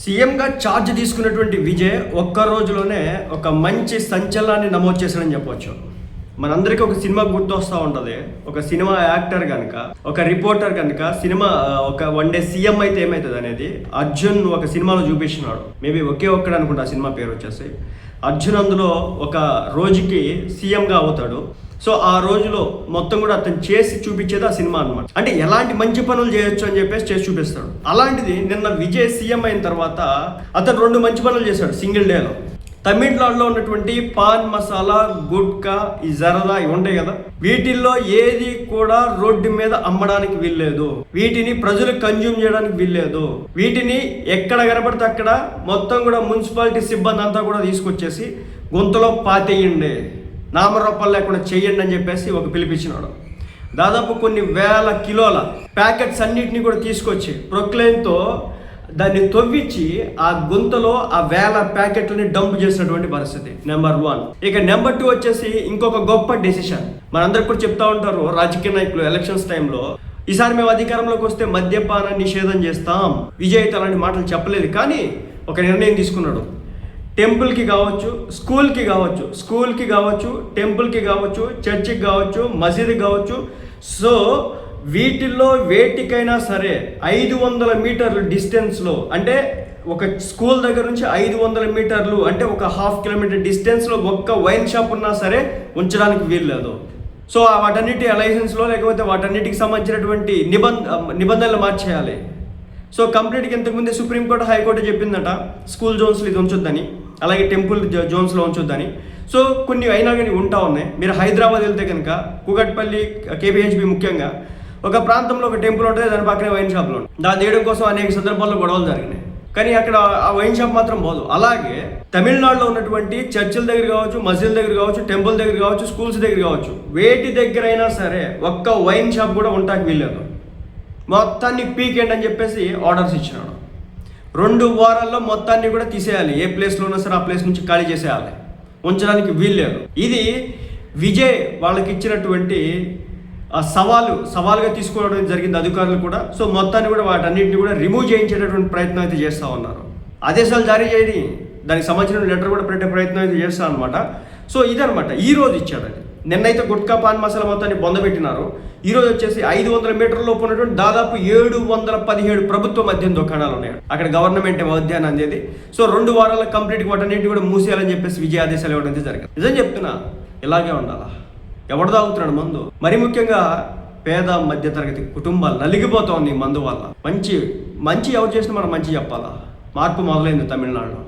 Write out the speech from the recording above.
సీఎంగా ఛార్జ్ తీసుకున్నటువంటి విజయ్ ఒక్క రోజులోనే ఒక మంచి సంచలనాన్ని నమోదు చేశాడని చెప్పవచ్చు. మనందరికీ ఒక సినిమా గుర్తొస్తూ ఉంటుంది. ఒక సినిమా యాక్టర్ కనుక, ఒక రిపోర్టర్ కనుక సినిమా ఒక వన్ డే సీఎం అయితే ఏమవుతుంది అనేది అర్జున్ ఒక సినిమాలో చూపిస్తున్నాడు. మేబీ ఒకే ఒక్కడు అనుకుంటా ఆ సినిమా పేరు వచ్చేసి. అర్జున్ అందులో ఒక రోజుకి సీఎంగా అవుతాడు. సో ఆ రోజులో మొత్తం కూడా అతను చేసి చూపించేది ఆ సినిమా అనమాట. అంటే ఎలాంటి మంచి పనులు చేయొచ్చు అని చెప్పేసి చేసి చూపిస్తాడు. అలాంటిది నిన్న విజయ్ సీఎం అయిన తర్వాత అతను 2 మంచి పనులు చేశాడు సింగిల్ డేలో. తమిళనాడులో ఉన్నటువంటి పాన్ మసాలా, గుట్కా, ఈ జరదా ఇవి ఉంటాయి కదా, వీటిల్లో ఏది కూడా రోడ్డు మీద అమ్మడానికి వీల్లేదు. వీటిని ప్రజలు కన్జ్యూమ్ చేయడానికి వీల్లేదు. వీటిని ఎక్కడ కనపడితే అక్కడ మొత్తం కూడా మున్సిపాలిటీ సిబ్బంది అంతా కూడా తీసుకొచ్చేసి గొంతులో పాతేయండి, నామరూపాలు లేకుండా చెయ్యండి అని చెప్పేసి ఒక పిలిపించినాడు. దాదాపు కొన్ని వేల కిలోల ప్యాకెట్స్ అన్నిటిని కూడా తీసుకొచ్చి ప్రొక్లైన్తో దాన్ని తవ్వించి ఆ గుంతలో ఆ వేల ప్యాకెట్లని డంప్ చేసినటువంటి పరిస్థితి నెంబర్ 1. ఇక నెంబర్ 2 వచ్చేసి ఇంకొక గొప్ప డెసిషన్. మనందరికి కూడా చెప్తా ఉంటారు రాజకీయ నాయకులు ఎలక్షన్స్ టైంలో, ఈసారి మేము అధికారంలోకి వస్తే మద్యపాన నిషేధం చేస్తాం. విజయ్ అలాంటి మాటలు చెప్పలేదు, కానీ ఒక నిర్ణయం తీసుకున్నాడు. టెంపుల్కి కావచ్చు, స్కూల్కి కావచ్చు, టెంపుల్కి కావచ్చు, చర్చికి కావచ్చు, మసీదుకి కావచ్చు. సో వీటిల్లో వేటికైనా సరే 500 మీటర్లు డిస్టెన్స్లో, అంటే ఒక స్కూల్ దగ్గర నుంచి 500 మీటర్లు అంటే ఒక 1/2 కిలోమీటర్ డిస్టెన్స్లో ఒక్క వైన్ షాప్ ఉన్నా సరే ఉంచడానికి వీల్లేదు. సో వాటన్నిటి లైసెన్స్లో లేకపోతే వాటన్నిటికి సంబంధించినటువంటి నిబంధనలు మార్చేయాలి. సో కంప్లీట్గా ఇంతకుముందే సుప్రీంకోర్టు, హైకోర్టు చెప్పిందట స్కూల్ జోన్స్లో ఇది ఉంచొద్దని, అలాగే టెంపుల్ జోన్స్లో ఉంచొద్దని. సో కొన్ని అయినా కానీ ఉంటా ఉన్నాయి. మీరు హైదరాబాద్ వెళ్తే కనుక కూకట్పల్లి, కేబిహెచ్బి ముఖ్యంగా ఒక ప్రాంతంలో ఒక టెంపుల్ ఉంటుంది, దాని పక్కనే వైన్ షాప్లో ఉంటుంది. దాన్ని తీయడం కోసం అనేక సందర్భాల్లో గొడవలు జరిగినాయి, కానీ అక్కడ ఆ వైన్ షాప్ మాత్రం పోదు. అలాగే తమిళనాడులో ఉన్నటువంటి చర్చిల దగ్గర కావచ్చు, మసీదుల దగ్గర కావచ్చు, టెంపుల్ దగ్గర కావచ్చు, స్కూల్స్ దగ్గర కావచ్చు, వేటి దగ్గర అయినా సరే ఒక్క వైన్ షాప్ కూడా ఉండటానికి వీల్లేదు. మొత్తాన్ని పీకెండ్ అని చెప్పేసి ఆర్డర్స్ ఇచ్చినాడు. 2 వారాల్లో మొత్తాన్ని కూడా తీసేయాలి. ఏ ప్లేస్లో ఉన్నా సరే ఆ ప్లేస్ నుంచి ఖాళీ చేసేయాలి, ఉంచడానికి వీల్లేదు. ఇది విజయ్ వాళ్ళకి ఇచ్చినటువంటి సవాలుగా తీసుకోవడం జరిగింది అధికారులు కూడా. సో మొత్తాన్ని కూడా వాటన్నిటిని కూడా రిమూవ్ చేయించేటటువంటి ప్రయత్నం అయితే చేస్తూ ఉన్నారు. ఆదేశాలు జారీ చేయని దానికి సంబంధించిన లెటర్ కూడా పెట్టే ప్రయత్నం అయితే చేస్తాను అనమాట. సో ఇదనమాట ఈ రోజు ఇచ్చాడు. అది నిన్నైతే గుట్కా, పాన్ మసాలా మొత్తాన్ని బొందబెట్టినారు. ఈరోజు వచ్చేసి 500 మీటర్ల లోపు ఉన్నటువంటి దాదాపు 717 ప్రభుత్వ మద్యం దుకాణాలు ఉన్నాయి అక్కడ, గవర్నమెంట్ మద్యాన్ని అందేది. సో 2 వారాల కంప్లీట్గా వాటన్నింటినీ కూడా మూసేయాలని చెప్పేసి విజయ ఆదేశాలు ఇవ్వడం అయితే జరిగింది. నిజం చెప్తున్నా, ఇలాగే ఉండాలా. ఎవడు తాగుతున్నాడు మందు? మరి ముఖ్యంగా పేద మధ్యతరగతి కుటుంబాలు నలిగిపోతా ఉంది మందు వల్ల. మంచి ఎవరు చేసినా మనం మంచి చెప్పాలా. మార్పు మొదలైంది తమిళనాడులో.